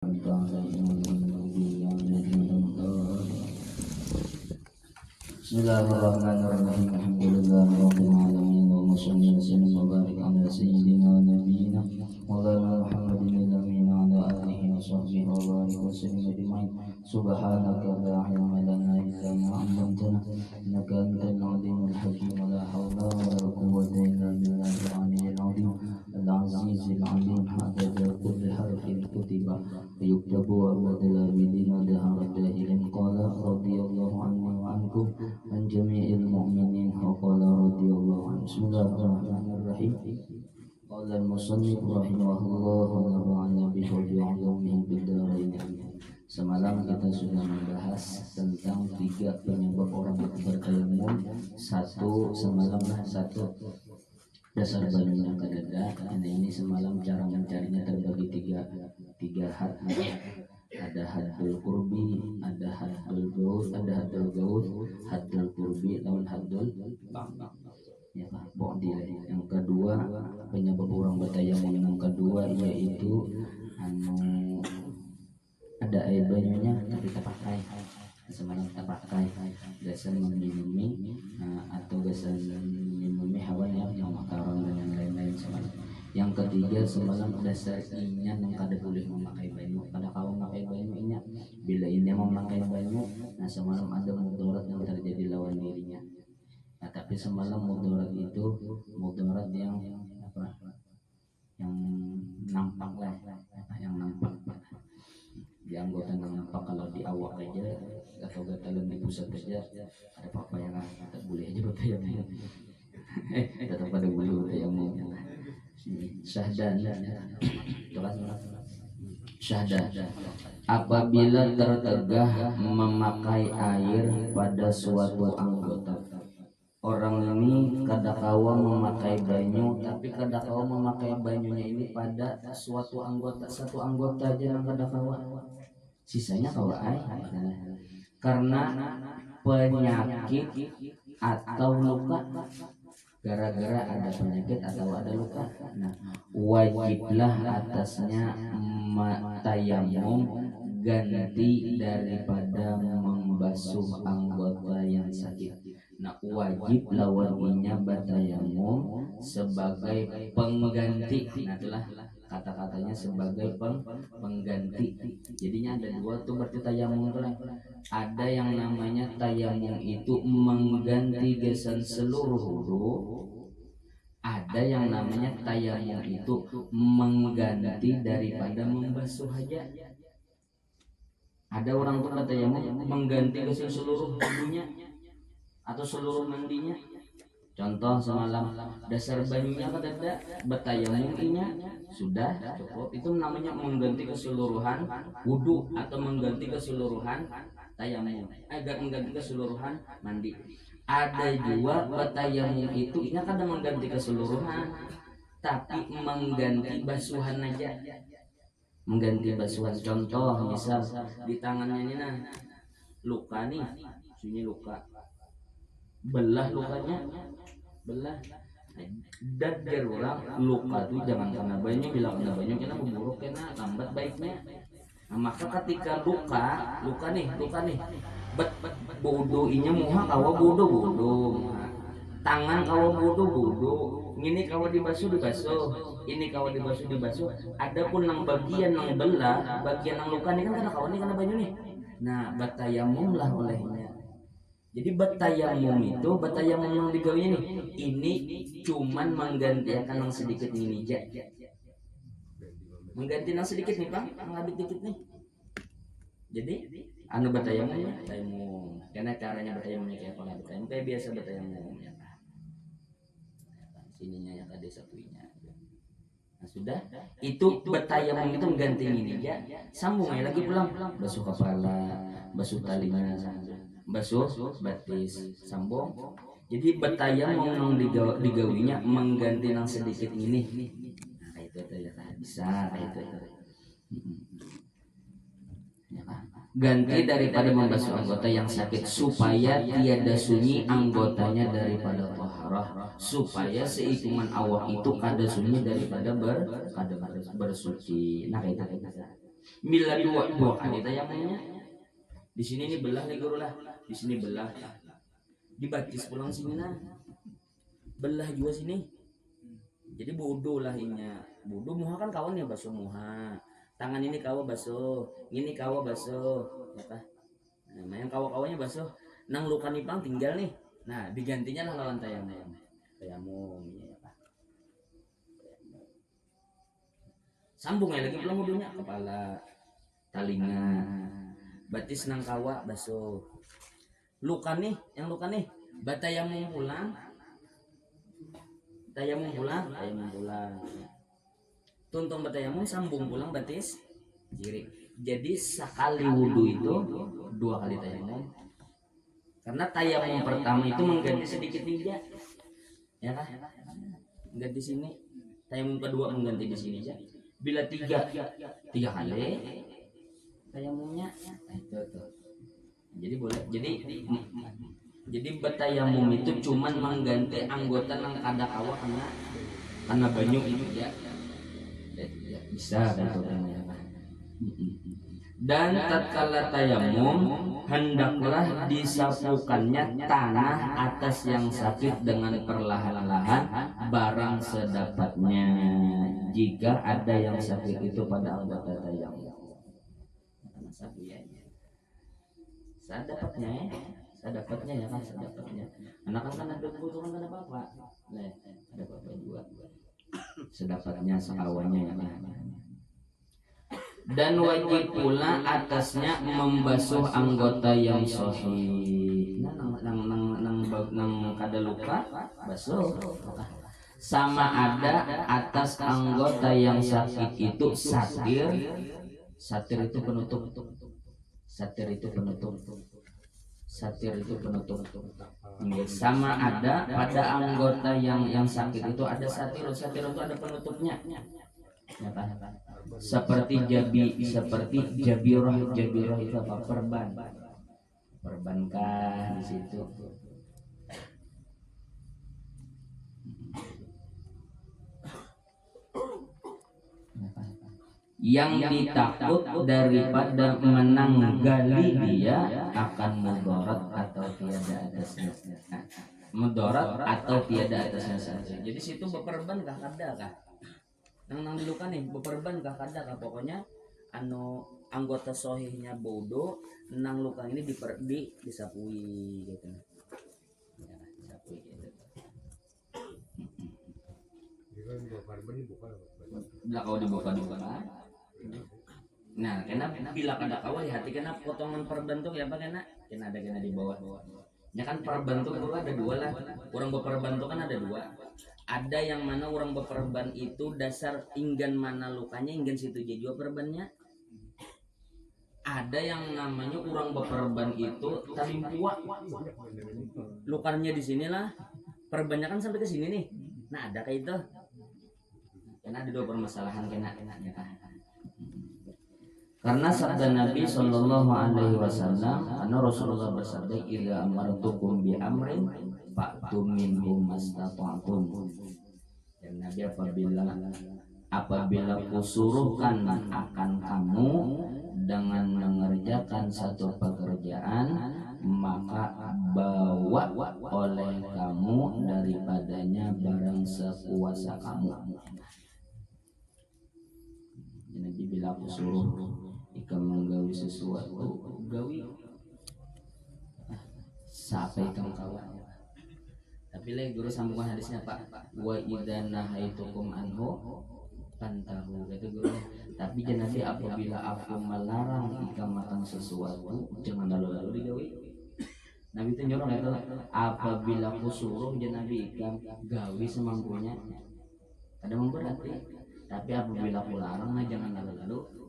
Bismillahirrahmanirrahim. Alhamdulillahirabbil alamin. Allahumma shalli wa sallim wa barik ala sayyidina wa nabiyyina Maulana Muhammadin amin wa ala alihi wa sahbihi wa barik wa sallim ajma'in. Subhanaka la ilma lana illa ma 'allamtana innaka antal 'alimul hakim. La hawla wa la quwwata illa billahil 'aliyyil 'azim. Al-'azizil 'alim hadada kulli harfin kutiba yuktabu wa badala bidina dahara dahilin. Qala radiyallahu anhu wa ankum an jami'il mu'minin wa qala radiyallahu anhu. Bismillahirrahmanirrahim. Qala al-musannif rahimahullah wa nafa'ana bi syar'ihi bid-darain. Semalam kita sudah membahas tentang 3 penyebab orang bertayamum. Satu dasar badannya kedada. Ini semalam cara mencarinya terbagi tiga had. Ada haddul qurbi, ada haddul gaus, haddul qurbi lawan haddul ya Pak Bodi. Yang kedua penyebab orang bertayamum yang kedua yaitu ada air banyunya tapi tak pakai. Semalam tak pakai gasan meminumi atau gasan meminumi hawan yang makaron dan yang lain-lain semalam. Yang ketiga semalam dasar inya yang kada boleh memakai banyu, kada kau memakai banyu inya. Bila inya memakai banyu, nah semalam ada mudarat yang terjadi lawan dirinya. Nah tapi semalam mudarat itu mudarat yang apa? Yang nampak lah, yang nampak. Di anggota nampak, kalau di awak aja atau gatalan di pusat aja ada apa yang tak boleh aja bertayamum. Tetap ada boleh bertayamum. Syahdan apabila tertegah memakai air pada suatu anggota. Orang ini kadakawa memakai banyu, tapi kadakawa memakai banyunya ini pada suatu anggota, satu anggota aja yang kadakawa, sisanya kawa air. Karena penyakit atau luka, gara-gara ada penyakit atau ada luka, nah wajiblah atasnya tayamum ganti daripada membasuh anggota yang sakit. Nah wajib lawannya bertayamum sebagai pengganti. Nah itulah kata-katanya sebagai pengganti. Jadinya ada dua tuh berarti tayamum tuh. Ada yang namanya tayamum itu mengganti gasan seluruh wudu. Ada yang namanya tayamum itu mengganti daripada membasuh hajat. Ada orang tuh tayamum mengganti gasan seluruh wudunya atau seluruh mandinya. Contoh semalam dasar banyunya kadada bertayamum inya sudah cukup, itu namanya mengganti keseluruhan wudu atau mengganti keseluruhan tayamum, agar mengganti keseluruhan mandi. Ada juga bertayamum itu inya kadang mengganti keseluruhan tapi mengganti basuhan aja, mengganti basuhan. Contoh misal di tangannya ini nah luka nih, sini luka, belah lukanya, belah. Dan biar orang luka tuh jangan karena banyak, bila kena banyak kena memburuk, kena lambat baiknya. Nah, maka ketika luka nih, bodoh inya muha kawa bodoh, tangan kawa bodoh, ini kawa dibasuh, ini kawa dibasuh. Adapun nang bagian nang belah, bagian nang luka nih kan karena kawan nih kena banyak nih. Nah bertayamum lah olehnya. Jadi bertayamum itu, bertayamum yang digawinya nih, ini cuman menggantikan yang sedikit ini aja. Mengganti yang sedikit nih Bang, yang lebih dikit nih. Jadi anu bertayamum, karena caranya bertayamumnya kayak apa? Bertayamum kayak biasa bertayamum ya Pak. Sininya yang ada satunya. Nah sudah, itu bertayamum itu mengganti ini aja. Sambung ya lagi pulang, basuh kepala, basuh talinya, basuh batis, sambung. Jadi bertayamum yang digawinya mengganti yang sedikit ini. Nah itu ya bisa itu. Ya, ganti daripada membasuh anggota yang sakit supaya tiada sunyi anggotanya daripada taharah, supaya seitungan awak itu kada sunyi daripada bersuci. Nah itu. Bila dua kali tayamumnya. Di sini nih belah nih guru lah. Di sini belah. Dibatis pulang sini nah. Belah juga sini. Jadi bodoh lah inya. Bodoh muha kan kawan ya basuh muha. Tangan ini kawa basuh, ini kawa basuh, ya kah? Nah, yang kawa-kawanya basuh. Nang luka nipang tinggal nih. Nah, digantinya lah lawan tayamum. Tayamum, ya kah? Sambung ya lagi pulang wudunya kepala, talinga, batis nang kawa basuh. Luka nih, yang luka nih, batayamum pulang. Tayamum pulang. Tuntung batayamum sambung pulang batis kiri. Jadi sekali wudhu itu 2 kali tayamum. Karena tayamum pertama itu mengganti sedikit aja. Ya kan? Mengganti sini. Tayamum kedua mengganti di sini aja. Bila 3 kali tayamumnya itu tuh. Jadi boleh. Jadi batayamum itu cuman mengganti anggota nang kada kawa karena banyu itu ya. Bisa bentuknya. Dan tatkala tayamum hendaklah disapukannya tanah atas yang sakit dengan perlahan-lahan barang sedapatnya jika ada yang sakit itu pada anggota tayamum. Sedapatnya ya kan sedapatnya. Anak kan ada kebutuhan kan apa-apa. Ada apa-apa juga. Sedapatnya sekawannya ya kan. Dan wajib pula atasnya membasuh anggota yang sahih. Nang kada luka basuh. Sama ada atas anggota yang sakit itu satir itu penutup. Satir itu sama ada pada anggota yang sakit itu ada satir itu ada penutupnya. Ya, seperti jabirah itu apa? Perbankah di situ. Yang ditakut daripada menanggali dia akan mudarat atau tiada atasnya. Mudarat atau tiada atasnya saja. Jadi situ beperban kah kada kah? Nang diluka nih beperban kah kada kah? Pokoknya anggota sohihnya bodoh nang luka ini disapui gitu. Ya, disapui gitu. Bila kau dibuka. Nah, kena bila kada kawal di hati kena potongan perban tuh ya apa kena ada di bawah. Ya kan perban tuh ada 2 lah. Orang beperban tuh kan ada 2. Ada yang mana orang beperban itu dasar inggan mana lukanya inggan situ jadi perbannya. Ada yang namanya orang beperban itu talimpua. Lukanya di sinilah. Perbannya kan sampai ke sini nih. Nah, ada kayak itu. Karena ada 2 permasalahan kena. Karena sabda Nabi Shallallahu Alaihi Wasallam, karena Rasulullah bersabda, "Idza amartukum bi amrin fa'tu minhu mastata'tum." Dan Nabi apabila kusuruhkan akan kamu dengan mengerjakan satu pekerjaan, maka bawa oleh kamu daripadanya barang sekuasa kamu. Jadi bila aku suruh jika menggawi sesuatu gawi sampai kamu kawan. Tapi lagi guru sambungan hadisnya Pak, wa idza nahaitukum anhu pantahu kata guru. Tapi Nabi apabila aku melarang jika makan sesuatu jangan lalu-lalu digawi. Nabi itu nyuruh itu apabila aku suruh Nabi ikan gawi semampunya. Ada memberat ya. Tapi apabila aku larang jangan lalu-lalu.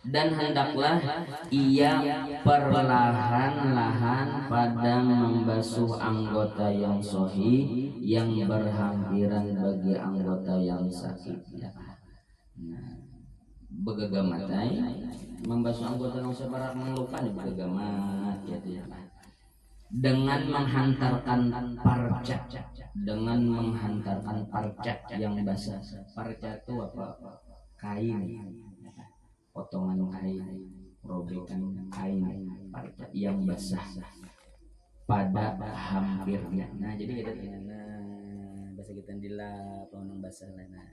Dan hendaklah ia perlahan-lahan pada membasuh anggota yang sahih yang berhampiran bagi anggota yang sakit. Begagamatai membasuh anggota yang sebarak melukan begagamat gitu ya. dengan menghantarkan parca, dengan menghantarkan parca yang basah. Parca itu apa? Kain, potongan kain, robekan kain, parca yang basah pada hampirnya. Nah jadi kita bahasa kita dilap lawan basah lah. Nah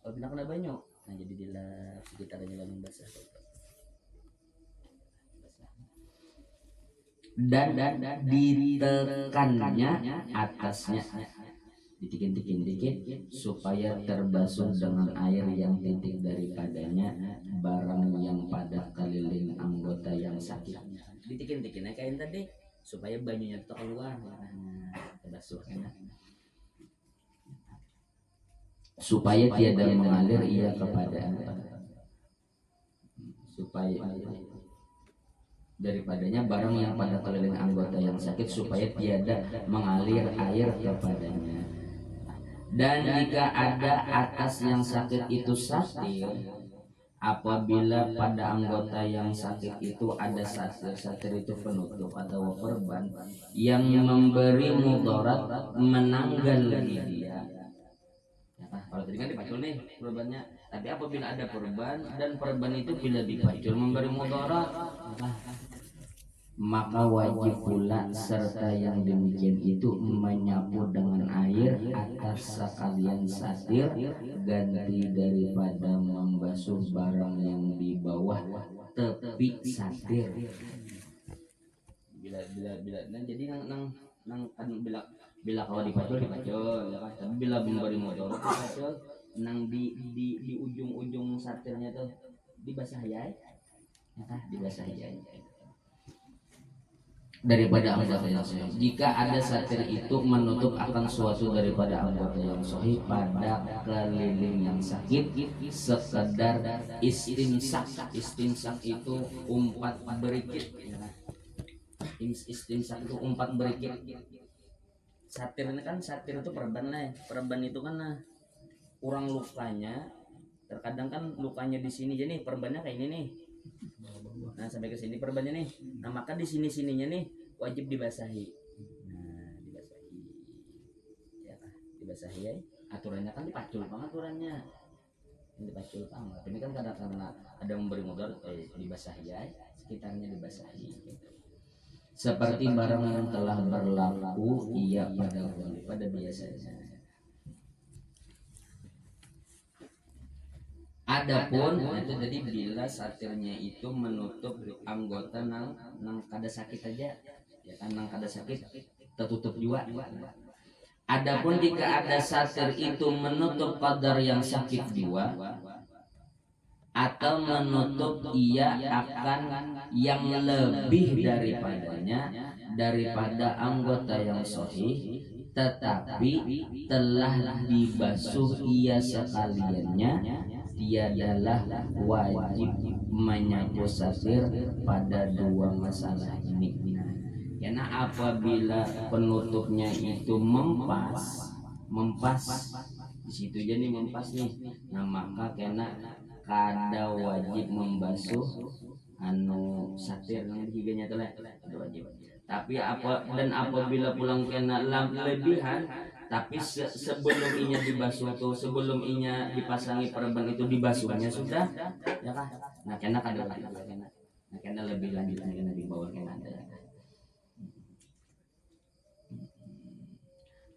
kalau tidak kena banyak, nah jadi dilap sekitarnya lawan basah. Dan ditekannya atasnya, ditikin-tikin dikit supaya terbasuh dengan air yang titik daripadanya barang yang pada keliling anggota yang sakit. Ditikin-tikin kain tadi supaya banyunya itu keluar, terbasuh enak. Supaya tiada mengalir ia kepada supaya daripadanya barang yang pada keliling anggota yang sakit supaya tiada mengalir air kepadanya. Dan jika ada atas yang sakit itu satir, apabila pada anggota yang sakit itu ada satir, satir itu penutup atau perban yang memberi mudarat menanggal dia. Kalau tadi kan dipacul nih perbannya, tapi apabila ada perban dan perban itu bila dipacul memberi mudarat, maka wajib pula serta yang demikian itu menyapu dengan air atas sekalian satir ganti daripada membasuh barang yang di bawah tepi satir. Bila nah jadi nang bila kalau dipacul ya kan, tapi bila memberi mudarat dipacul nang di ujung satirnya tuh dibasah ya kan, dibasah ya daripada anggota yang sahih. Jika ada satir itu menutup akan suatu daripada anggota yang sahih pada keliling yang sakit, sekedar istinsak. Istinsak itu umpat berikit. Istinsak itu umpat berikit. Satir ini kan, satir itu perban lah. Perban itu kan kurang lukanya. Terkadang kan lukanya di sini jadi perbannya kayak ini nih. Nah sampai ke sini perbannya nih. Nah maka di sininya nih wajib dibasahi. Nah dibasahi, ya dibasahi ya. Aturannya kan dipacul bang aturannya. Dipacul bang. Tapi kan karena ada memberi mudarat dibasahi ya. Sekitarnya dibasahi. Gitu. Seperti barang yang telah berlaku ia pada biasanya. Adapun itu jadi bila satirnya itu menutup anggota nang kada sakit aja, ya kan nang kada sakit tertutup juga. Adapun jika ada satir itu menutup kadar yang sakit jiwa atau menutup ia akan yang lebih daripada anggota yang sahih, tetapi telah dibasuh ia sekaliannya, tiadalah wajib menyapu satir pada dua masalah ini. Karena apabila penutupnya itu mempas di situ jadi mempas nih, nah maka kena kada wajib membasuh satir yang higanya telah ada wajib. Tapi apabila pulang kena lebihan, tapi sebelum inya dibasuh tuh, sebelum inya dipasangi perban itu dibasuhnya sudah, ya kan? Nah kena kada wajib, kena lebih lanjut kena di bawah kena ada.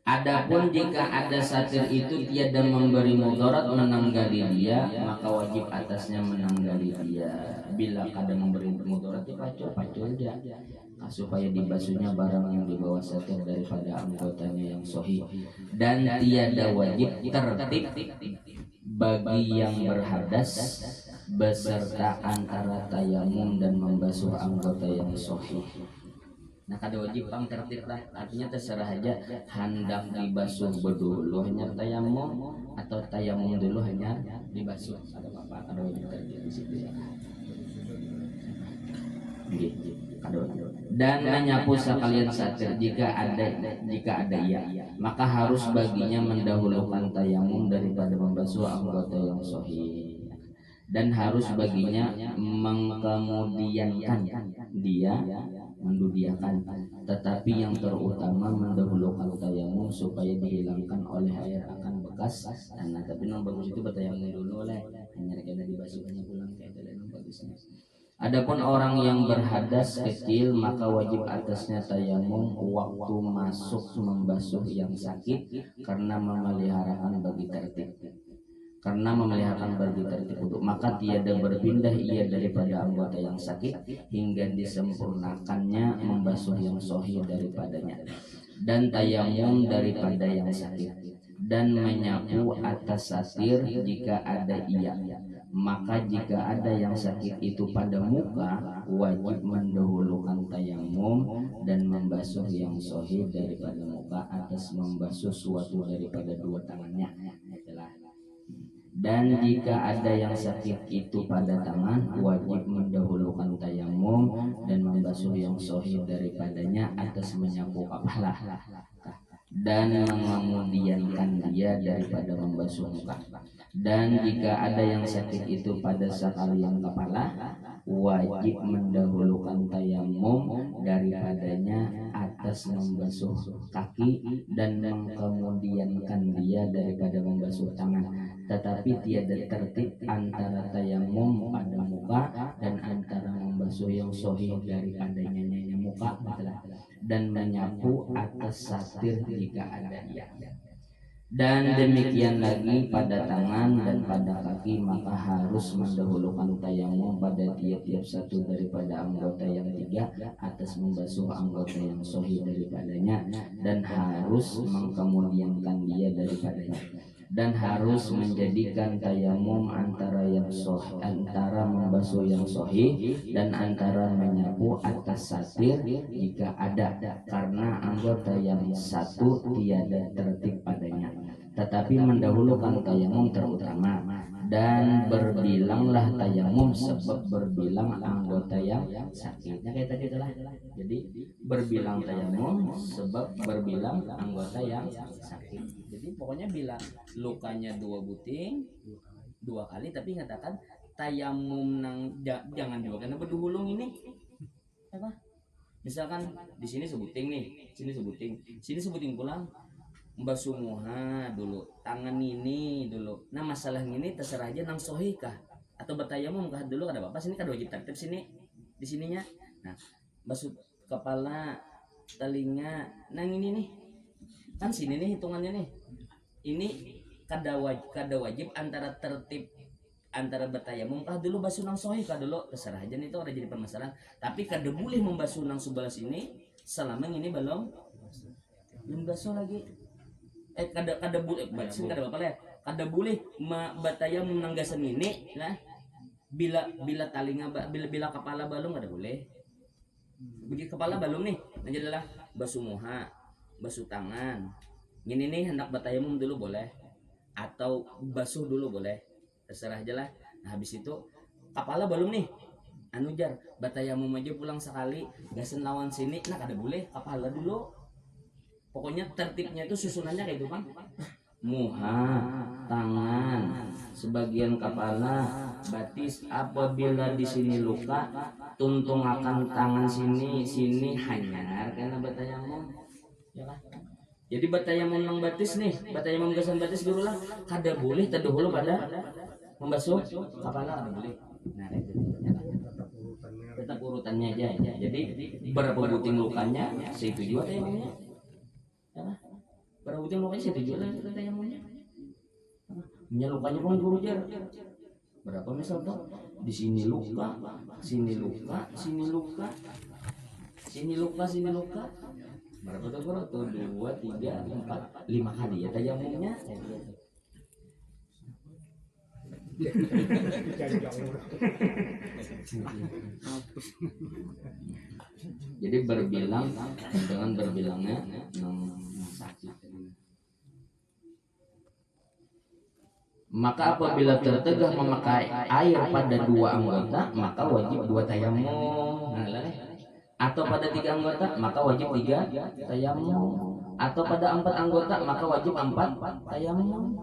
Adapun jika ada satir itu tiada memberi mudarat menanggali dia, maka wajib atasnya menanggali dia. Bila kada memberi mudarat dipacul dia, supaya dibasuhnya barang yang dibawa satir daripada anggotanya yang sahih. Dan tiada wajib tertib bagi yang berhadas beserta antara tayamum dan membasuh anggota yang sahih. Nah kada wajib pang tertib lah, artinya terserah aja hendak dibasuh dulu hanya tayamum atau tayamum dulu hanya dibasuh, ada apa kada wajib tertib di situ ya. Gitu. Dan menyapu sekalian satir jika ada ya, maka harus baginya mendahulukan tayamum daripada membasuh anggota yang sahih. dan harus baginya mengkemudiankan dia mendudiakan, tetapi yang terutama mendahulukan tayamum supaya dihilangkan oleh air akan bekas tanah. Tapi yang bagus itu bertayamum dulu oleh hanya karena dibasuhnya pulang kayak itu yang bagusnya. Adapun orang yang berhadas kecil maka wajib atasnya tayamum waktu masuk membasuh yang sakit karena memeliharakan bagi tertib. Karena memeliharakan bagi tertib untuk maka tiada berpindah ia daripada anggota yang sakit hingga disempurnakannya membasuh yang sahih daripadanya, dan tayamum daripada yang sakit, dan menyapu atas satir jika ada ia. Maka jika ada yang sakit itu pada muka, wajib mendahulukan tayamum dan membasuh yang sahih daripada muka atas membasuh suatu daripada dua tangannya. Dan jika ada yang sakit itu pada tangan, wajib mendahulukan tayamum dan membasuh yang sahih daripadanya atas menyapu kepala dan mengemudiankan dia daripada membasuh muka. Dan jika ada yang sakit itu pada sekalian kepala, wajib mendahulukan tayamum daripadanya atas membasuh kaki dan mengemudiankan dia daripada membasuh tangan. Tetapi tiada tertib antara tayamum pada muka dan antara membasuh yang sahih daripadanya muka dan menyapu atas satir jika ada ia. Dan demikian lagi pada tangan dan pada kaki, maka harus mendahulukan tayamum pada tiap-tiap satu daripada anggota yang tiga atas membasuh anggota yang sahih daripadanya, dan harus mengkemudiankan dia daripadanya, dan harus menjadikan tayamum antara yang sahih, antara membasuh yang sahih dan antara menyapu atas satir jika ada, karena anggota yang satu tiada tertib padanya, tetapi mendahulukan tayamum terutama. Dan berbilanglah tayamum sebab berbilang anggota yang sakitnya kayak tadi itulah. Jadi berbilang tayamum sebab berbilang anggota yang sakit. Jadi pokoknya bila lukanya 2 buting 2 kali, tapi katakan tayamum nang jangan juga karena berduhulung ini apa? Misalkan di sini sebuting nih, sini sebuting pulang. Mbasuh muha dulu, tangan ini dulu. Nah masalah ini terserah aja nang sohi kah atau bertayamum kah dulu, ada apa sini kan wajib tertib sini di sininya. Nah basuh kepala, telinga, nang ini nih kan sini nih hitungannya nih. Ini kada wajib antara tertib antara bertayamum kah dulu basuh nang sohi kah dulu, terserah aja nih, itu ada jadi permasalahan. Tapi kada boleh membasuh nang sebelah sini selama ini belum basuh lagi. Kada boleh batin kada apa lah, kada boleh batayam nanggasan ini lah bila talinga bila kepala balung kada boleh. Begitu kepala balung nih aja adalah basuh muha, basuh tangan. Ini nih hendak batayamum dulu boleh atau basuh dulu boleh, terserah aja lah. Nah habis itu kepala balung nih anu jar batayamum aja pulang sekali gasen lawan sini, nah kada boleh kepala dulu. Pokoknya tertibnya itu susunannya kayak itu kan, muha, tangan, sebagian kepala, batis. Apabila di sini luka, tuntung akan tangan sini hanyar karena batayamum, ya kan? Jadi batayamum nang batis nih, batayamum gasan batis dulu lah, kada boleh terdahulu pada membasuh kepala, kada boleh. Nah itu tetap urutannya aja. Jadi berapa buting lukanya, setuju juga tayamumnya. Para ujung lukanya saya tujuh lah kita yang punya. Lukanya pun guru jar. Berapa misal tuh? Di sini luka, sini luka, sini luka, sini luka, sini luka. Berapa tuh guru? Tuh 2, 3, 4, 5 kali ya tayamumnya. Jadi berbilang dengan berbilangnya sakit. Maka apabila tertegah memakai air pada 2 anggota, maka wajib 2 tayamum. Atau pada 3 anggota, maka wajib 3 tayamum. Atau pada 4 anggota, maka wajib 4 tayamum.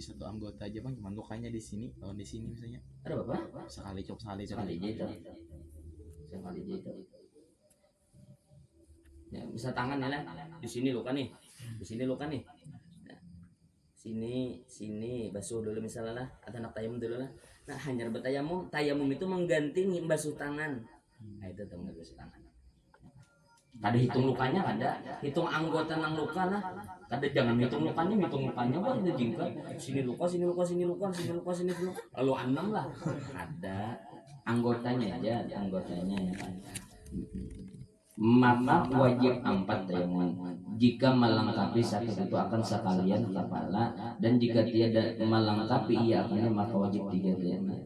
satu anggota aja bang, cuman lukanya di sini. Kalau di sini misalnya Ada berapa? sekali Sekali aja itu. Sekali aja itu. Ya, bisa tangan ya lah. Di sini luka nih. Di sini luka nih. Nah, sini basuh dulu misalnya lah. Atau anak tayamum dulu lah. Nah, hanya bertayamum. Tayamum itu mengganti basuh tangan. Nah, itu tuh basuh tangan. Kada hitung lukanya, kada hitung anggota nang luka lah. Kada jangan hitung lukanya wah itu jingkat. Sini luka, sini luka, sini luka, sini luka, sini luka. Lalu 6 lah. Ada anggotanya aja, anggotanya ya kan. Maka wajib 4 tayamum. Jika melengkapi sakit itu akan sekalian kepala, dan jika tiada melengkapi ia akannya maka wajib 3 tayamum.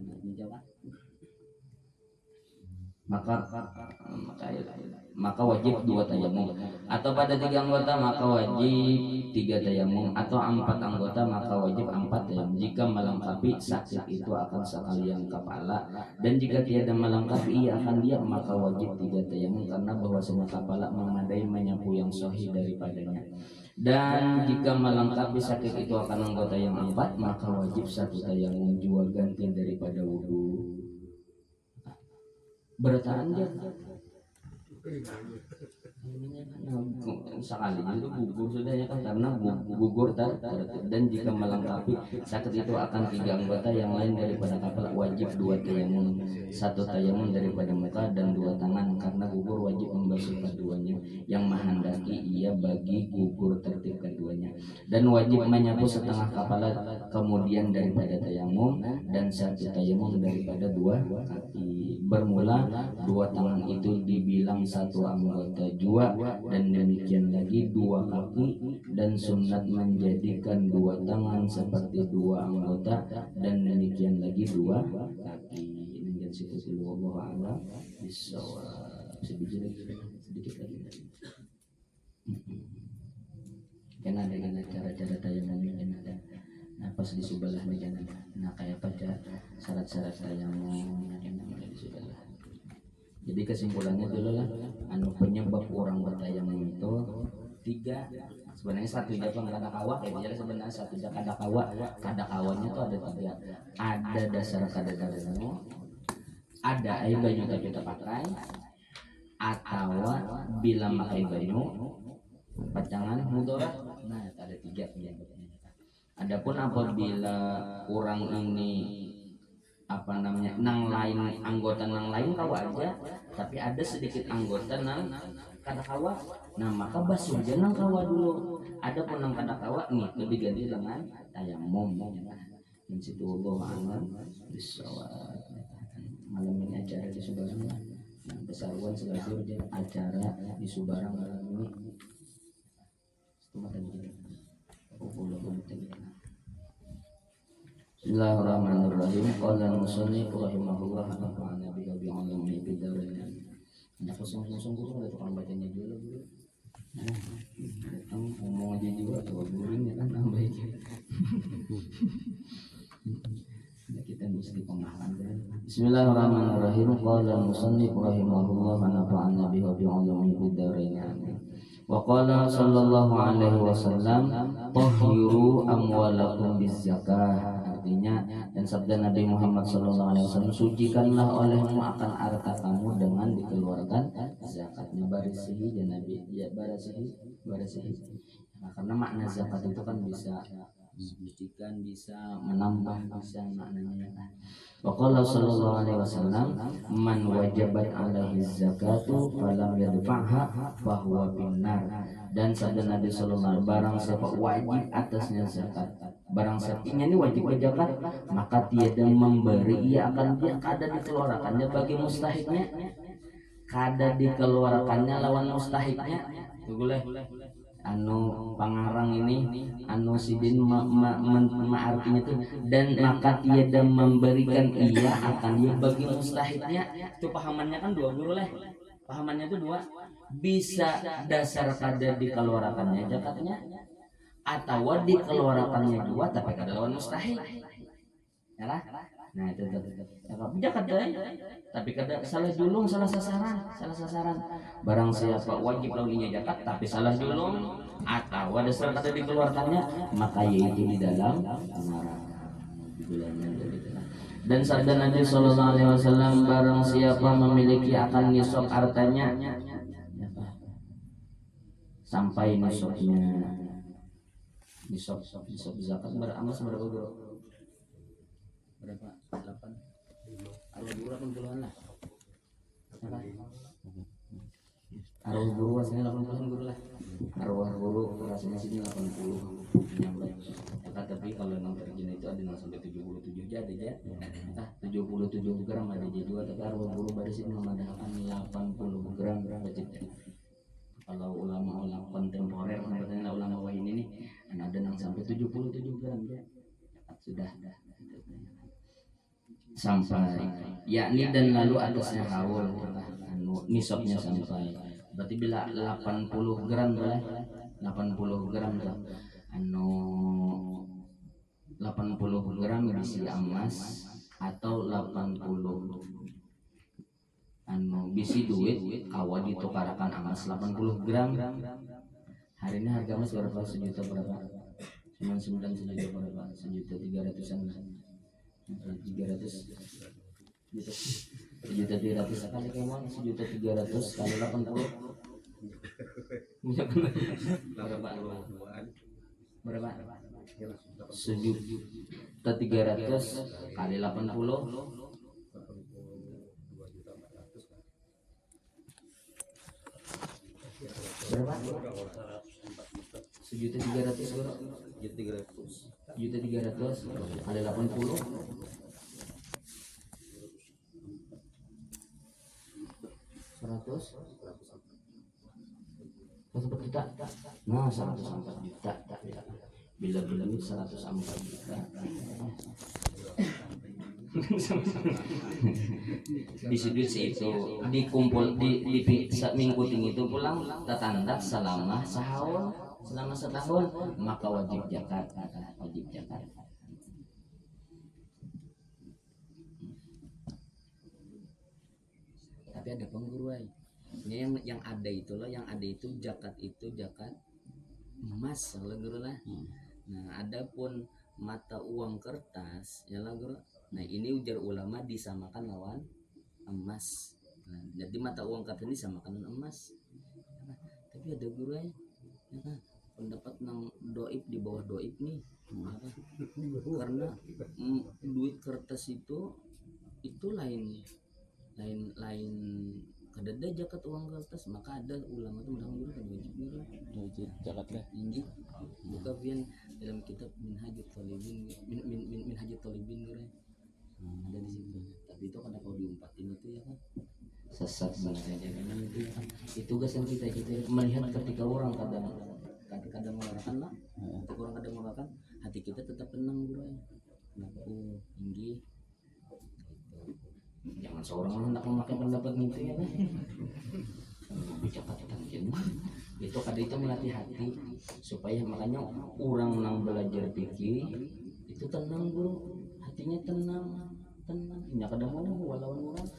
Maka wajib 2 tayamum, atau pada 3 anggota maka wajib 3 tayamum, atau 4 anggota maka wajib 4 tayamum. Jika melengkapi sakit itu akan sekalian kepala, dan jika tiada melengkapi ia akan diam maka wajib 3 tayamum, karena bahwasanya kepala memadai menyapu yang sahih daripadanya. Dan jika melengkapi sakit itu akan anggota yang 4 maka wajib 1 tayamum jua ganti daripada wudu. Bertahan dia sekali itu gugur sudah ya kan, karena gugur tertib. Dan jika melengkapi sakit itu akan 3 anggota yang lain daripada kepala wajib 2 tayamum, 1 tayamum daripada muka dan 2 tangan, karena gugur wajib membasuh keduanya yang menghendaki ia bagi gugur tertib keduanya, dan wajib menyapu setengah kepala kemudian daripada tayamum, dan 1 tayamum daripada 2 kaki. Bermula 2 tangan itu dibilang 1 anggota jua, dan demikian lagi 2 kaki, dan sunat menjadikan 2 tangan seperti 2 anggota, dan demikian lagi 2 kaki. Dan situ dulu Allah a'lam bishawab. Sedikit lagi. Kan ada cara-cara tayamum kan ada. Nah pas di subalah nih kan ada. Nah kayak pada syarat-syarat tayamum kan ada di subalah. Jadi kesimpulannya dulu lah, penyebab orang bertayamum itu 3. Sebenarnya 1 aja bang, kada kawa kayak biasa sebenarnya 1 aja kada kawa. Kada kawanya itu ada 3. Ada dasar kada darahmu, ada air banyu tapi tak pakai, atau bila pakai banyu pacangan mudarat. Nah ada 3 penyebabnya. Adapun apabila orang ini nang lain anggota nang lain kawa aja, tapi ada sedikit anggota nang kada kawa, nah maka basuh aja nang kawa dulu. Ada pun nang kada kawa nih lebih ganti dengan tayamum. Dan situ Allah a'lam bishawab. Malam ini acara di Subarang, Besaruan Selajur acara di Subarang malam ini. Bismillahirrahmanirrahim. Qala al-musannif rahimahullah nafa'ana bihi bi 'ilmihi fid dharain. Ada kosong-kosong guru ada tukang bacanya dulu. Datang ngomong aja juga coba guring ya kan baik. Kita mesti pemahaman. Bismillahirrahmanirrahim. Qala al-musannif rahimahullah nafa'ana bihi bi 'ilmihi fid dharain. Wa qala sallallahu alaihi wasallam tahhiru amwalakum bizakah. Artinya, dan sabda Nabi Muhammad sallallahu alaihi wasallam, sucikanlah olehmu akan harta kamu dengan dikeluarkan zakatnya. Barisihi dan Nabi ya barisihi. Nah, karena makna zakat itu kan bisa mensucikan, bisa menambah, bisa maknanya kan. Wa qala sallallahu alaihi wasallam, man wajabat alaihi zakatu falam yadfa'ha fahuwa finnar. Dan sabda Nabi sallallahu alaihi wasallam, barang siapa wajib atasnya zakat, barang siapa ini wajib zakat, maka tiada memberi, ia akan dia kada dikeluarkannya bagi mustahiknya, kada dikeluarkannya lawan mustahiknya. Boleh pangarang ini sidin artinya itu, dan maka tiada memberikan ia akan dia bagi mustahiknya. Itu pahamannya kan 2 guru lah. Pahamannya itu 2. Bisa dasar kada dikeluarkannya zakatnya, atau dikeluarkannya 2 tapi kada lawan mustahik. Ya lah. Nah itu tuh jakat deh, tapi kada salah julung, salah sasaran. Barang siapa wajib launinya jakat, tapi salah julung atau ada serat ada dikeluarkannya, maka yaitu di dalam neraka. Dan sabda Nabi Sallallahu Alaihi Wasallam, barang siapa memiliki akan nisab hartanya sampai nisabnya nisab zakat beramas berapa bro? Berapa? 8 40 80-an lah. Arwah guru rasanya 80-an guru lah. Arwah guru rasanya sini 80 nyampe. Tapi kalau yang terjun itu ada yang sampai 77 jadi ya. 77 gram ada di dua, tapi arwah guru baru sini memadahkan 80 gram wajib. Kalau ulama kontemporer katanya ulama wah ini nih ada yang sampai 77 gram ya. Sudah sampai yakni dan lalu atasnya haul nisabnya sampai berarti bila 80 gram boleh 80 gram tuh 80 gram bisi emas atau 80 bisi duit kawan ditukarakan emas 80 gram. Hari ini harga emas berapa? Sejuta berapa? Cuma 9 sejuta berapa? Sejuta 300-an 300 sejuta 300 kali kemang sejuta 300 kali 80 berapa sejuta 300 kali 80 berapa sejuta 300 juta 300 kali 80 100 juta. Nah 104 juta bila duit 104 juta di sudut itu dikumpul di minggu tinggi itu pulang tertanda selama setahun maka wajib zakat. Tapi ada pengguruan ini yang ada itu loh, yang ada itu zakat emas lah guru lah. Nah adapun mata uang kertas ya lah guru. Nah ini ujar ulama disamakan lawan emas. Nah, jadi mata uang kertas ini disamakan lawan emas. Tapi ada guru ya pendapat nang doib di bawah doib nih. Karena duit kertas itu lain kadada zakat uang kertas, maka ada ulama itu menanggung dulu kan wajib zakat lah tinggi. Buka pian dalam kitab Minhajut Thalibin Minhajut Thalibin gitu ada di situ. Tapi itu karena kalau diumpatin itu ya kan sesat sebenarnya kan itu ya kan. Itu tugas yang kita melihat ketika orang kadang mengarahkan lah, ketika orang kadang mengarahkan hati kita tetap tenang bro. Kenapa tinggi jangan seorang hendak memakai pendapat itu ya kan. Bicara tentang itu kada itu melatih hati supaya makanya orang nang belajar pikir itu tenang bro, hatinya tenang nya kada mau walawan orang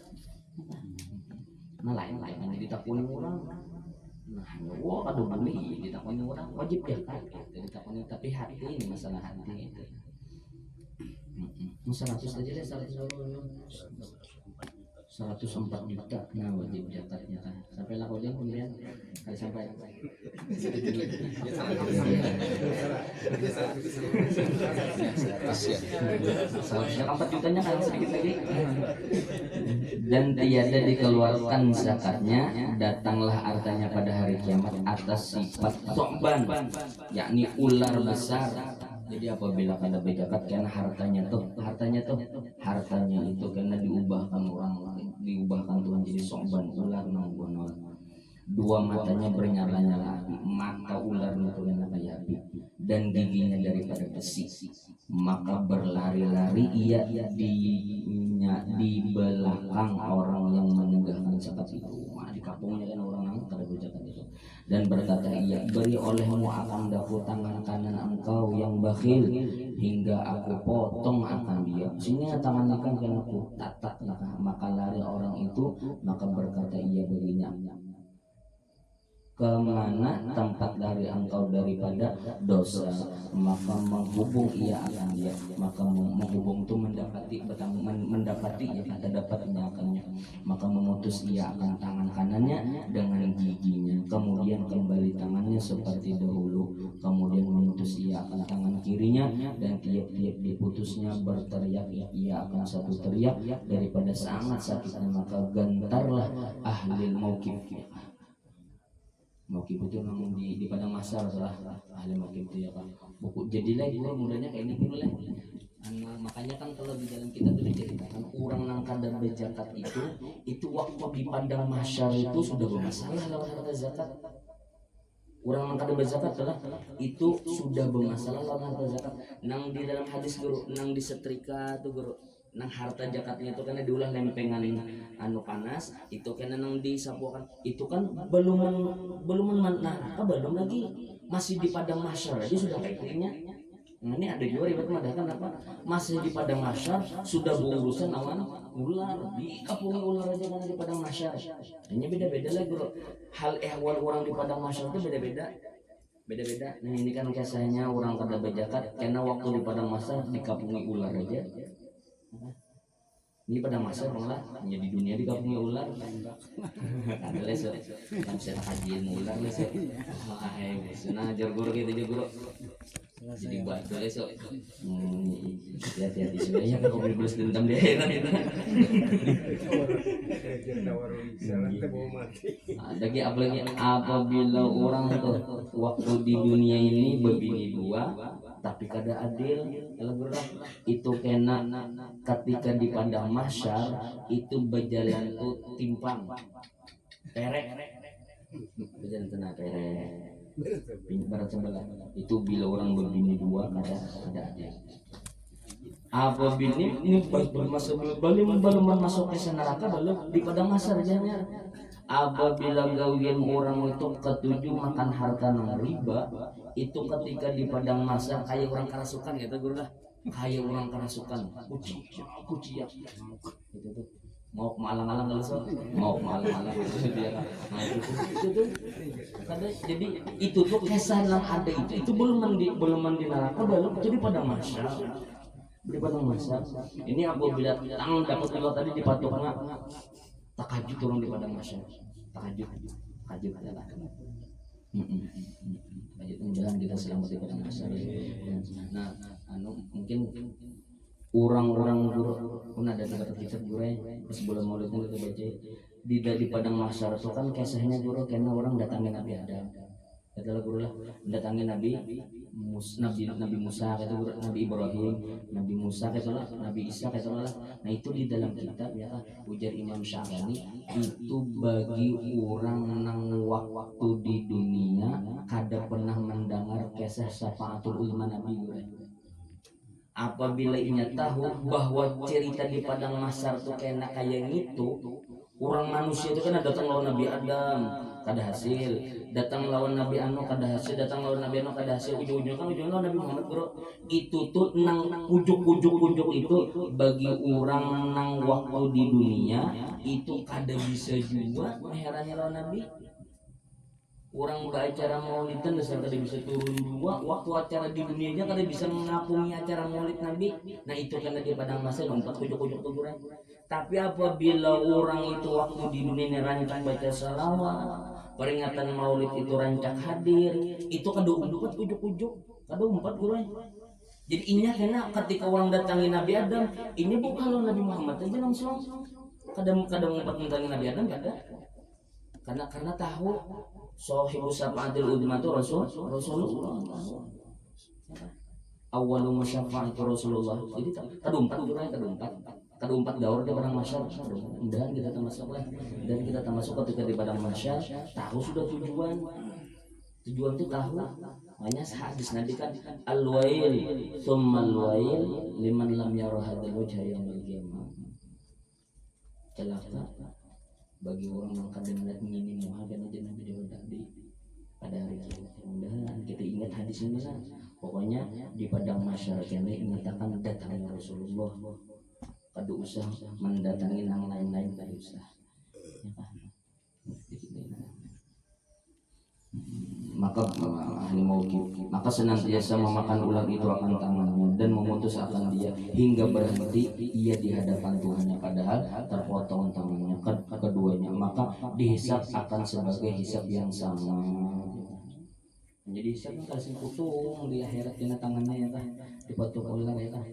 nah lain kan ditakuni orang. Nah wah kada boleh ditakuni orang wajib ya kan ditakuni, tapi hati ini masalah hati itu. 100 aja deh 104 juta nah wajib zakatnya kan. Sampai lah kalian kemudian kali sampai seharusnya 4 jutanya kan sedikit lagi. Dan tiada dikeluarkan zakatnya datanglah hartanya pada hari kiamat atas sifat Thu'ban yakni ular besar. Jadi apabila kada berzakat karena hartanya itu karena diubahkan Tuhan jadi Thu'ban ular nang bonol. Dua matanya bernyala-nyala, mata ular itu yang kayak api dan giginya daripada besi. Maka berlari-lari ia di belakang orang yang menegakkan zakat itu. Di kampungnya kan orang yang kada berzakat itu. Dan berkata ia, beri olehmu akan daku tangan kanan engkau yang bakhil hingga aku potong akan dia. Sini tangannya kan aku tatak, maka lari orang itu, maka berkata ia baginya, kemana tempat dari engkau daripada dosa, maka menghubung ia akan dia, maka menghubung itu mendapati ya, kata dapatnya akannya, maka memutus ia akan tangan kanannya dengan giginya, kemudian kembali tangannya seperti dahulu, kemudian memutus ia akan tangan kirinya, dan tiap-tiap diputusnya berteriak ia akan satu teriak daripada sangat sakitnya, maka gentarlah ahli mauqif. Mauqif itu memang di padang mahsyar lah, ahli mauqif itu ya Pak. Buku jadilah gua mudahnya kayak ini dulu lah. Makanya kan kalau di dalam kitab itu diceritakan orang nang kadar berzakat itu waktu di padang mahsyar itu sudah bermasalah lawan harta zakat. Orang nang kadar berzakat adalah itu sudah bermasalah lawan harta zakat. Nang di dalam hadis guru, nang disetrika tuh guru, nang harta zakatnya itu karena diulah lempengan anu panas itu karena nang disapukan itu kan belum belum lagi masih di padang mahsyar aja sudah kayak gininya. Nah, ini ada juga riwayat mengatakan apa masih di padang mahsyar sudah berurusan lawan ular, dikapungi ular aja karena di padang mahsyar. Ini beda-beda lah bro, hal ehwal orang di padang mahsyar itu beda-beda. Nah ini kan kisahnya orang kada berzakat karena waktu di padang mahsyar dikapungi ular aja. Ini pada masa malah menjadi dunia dikapungi ular. Ada lesok, kan bisa kajian ular lesok. Nah jorgoro gitu jorgoro. Jadi buat lesok. Hati-hati sebenarnya kalau beli dendam di akhirat itu. Lagi apalagi apabila orang tuh waktu di dunia ini berbini dua tapi kada adil, itu kena ketika di padang mahsyar itu berjalan tuh timpang perek berjalan tenang perek barat sebelah itu bila orang berbini dua kada adil. Apabila ini belum masuk ke neraka belum di padang mahsyar jadinya. Apabila gawian orang itu ketujuh makan harta nang riba itu ketika di padang mahsyar kayak orang kerasukan gitu guru lah, kayak orang kerasukan kuci ya itu tuh mau malang-malang kalau so mau malang-malang itu dia nah itu tuh kada jadi itu tuh kesan yang ada itu belum di neraka belum itu di padang mahsyar. Di padang mahsyar ini apabila tang dapat Allah tadi dipatoknya takajud turun di padang mahsyar, takajud adalah mudah-mudahan kita selamat di padang mahsyar. Nah mungkin orang-orang guru pun ada dapat kitab guru pas bulan Maulid itu baca di padang mahsyar itu kan kisahnya guru karena orang datangin Nabi Adam katalah guru lah datangin Nabi Musa kata guru, Nabi Ibrahim, Nabi Musa katalah, Nabi Isa katalah. Nah itu di dalam kitab ya ujar Imam Syarani itu bagi orang nang waktu di dunia kada pernah mendengar kisah syafaatul ulama Nabi guru. Apabila ia tahu bahwa cerita di padang mahsyar itu kayak gitu, orang manusia itu kan datang lawan Nabi Adam kada hasil, datang lawan Nabi Anu kada hasil, datang lawan Nabi Anu kada hasil, ujung-ujungnya lawan Nabi Muhammad bro. Itu tuh nang ujuk-ujuk itu bagi orang nang waktu di dunia itu kada bisa juga herannya lawan Nabi. Orang acara maulid kan dasar kada bisa turun dua waktu acara di dunia aja kada bisa mengapungi acara maulid Nabi. Nah itu karena di padang mahsyar lompat ujuk-ujuk kuburan. Tapi apabila orang itu waktu di dunia rancang baca salawat, peringatan maulid itu rancang hadir, itu kada umpat ujuk-ujuk, kada umpat kuburan. Jadi ini karena ketika orang datangi Nabi Adam, ini bukan kalau Nabi Muhammad aja langsung kada umpat mendatangi Nabi Adam kada. Karena tahu sahibu syafaatul udzma itu Rasulullah. Awwalu syafaatul Rasulullah. Jadi kada umpat daur di padang mahsyar. Dan kita termasuk lah. Dan kita termasuk ketika di padang mahsyar tahu sudah tujuan. Tujuan itu tahu. Makanya hadis Nabi kan al-wail tsumma al-wail liman lam yara hadzal wajha yaumil qiyamah. Celaka bagi orang yang kadang melihat ini muha dan aja Nabi di pada hari kiamat. Mudah-mudahan kita ingat hadis ini lah. Pokoknya di padang mahsyar kene mengatakan datangnya Rasulullah, kada usah mendatangi yang lain-lain, kada usah. Ya kan? Maka ahli maukif, maka senantiasa memakan ular itu akan tangannya dan memutus akan dia hingga berhenti ia di hadapan Tuhannya, padahal terpotong tangannya keduanya, maka dihisap akan sebagai hisap yang sama. Jadi hisap kan kasih putung di akhirat kena tangannya ya kan, dipotong ular ya kan.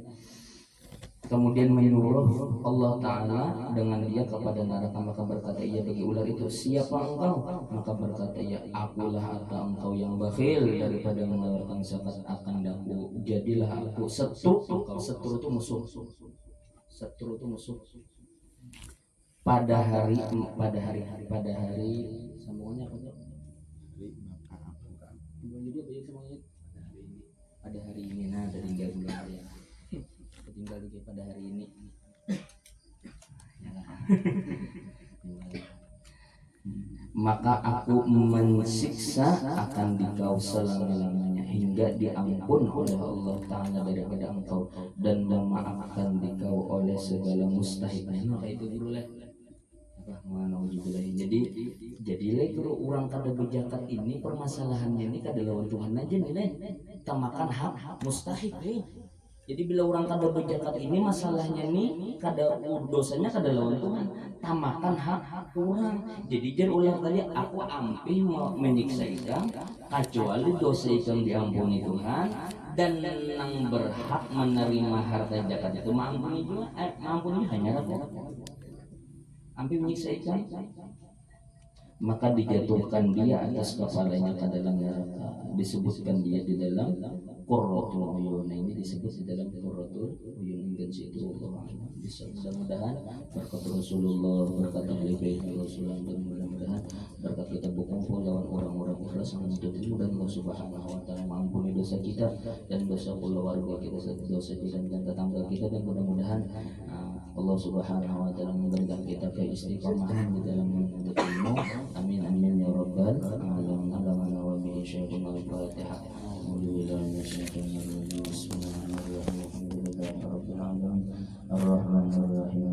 Kemudian menyuruh Allah Ta'ala dengan dia kepada neraka, maka berkata ia bagi ular itu, siapa engkau? Maka berkata ia, akulah atau engkau yang bakhil daripada mengeluarkan zakat akan daku, jadilah aku setru engkau. Setru itu musuh, setru itu musuh. Pada hari sambungannya apa tuh? Pada hari ini, nah dari bulan ya. Tinggal di pada hari ini. Maka aku mensiksa akan dikau selama-lamanya hingga diampun oleh Allah Ta'ala daripada engkau dan memaafkan dikau oleh segala mustahiknya. Nah itu dulu lah. Jadi kalau orang kada berzakat ini permasalahannya ini kada lawan Tuhan aja nih, tamakan hak mustahik nih. Jadi bila orang kada berzakat ini masalahnya nih kada dosanya kada lawan Tuhan, tamakan hak orang. Jadi jar ulang tadi aku ampi mau menyiksa ikam kecuali dosa ikam diampuni Tuhan dan yang berhak menerima harta zakat itu maampuni juga, maampuni hanya aku. Ampi menyiksa ikam maka dijatuhkan dia atas kepalanya ke dalam neraka. Disebutkan dia di dalam Qurratul Uyun. Nah, ini disebut di dalam Qurratul Uyun. Dan situ Allah bisa, mudah-mudahan berkat Rasulullah, berkat ahli bait Rasulullah, dan mudah-mudahan berkat kita berkumpul lawan orang-orang ikhlas menuntut ilmu, dan Allah Subhanahu wa taala mengampuni dosa kita dan dosa keluarga kita, dosa kita dan tetangga kita, dan mudah-mudahan Allah Subhanahu wa taala memberikan kita keistiqomahan di dalam menuntut ilmu. Amin amin ya rabbal alamin. Wa bihi syaikhul Fatihah. Bismillahirrahmanirrahim. Ar-Rahmanir Rahim.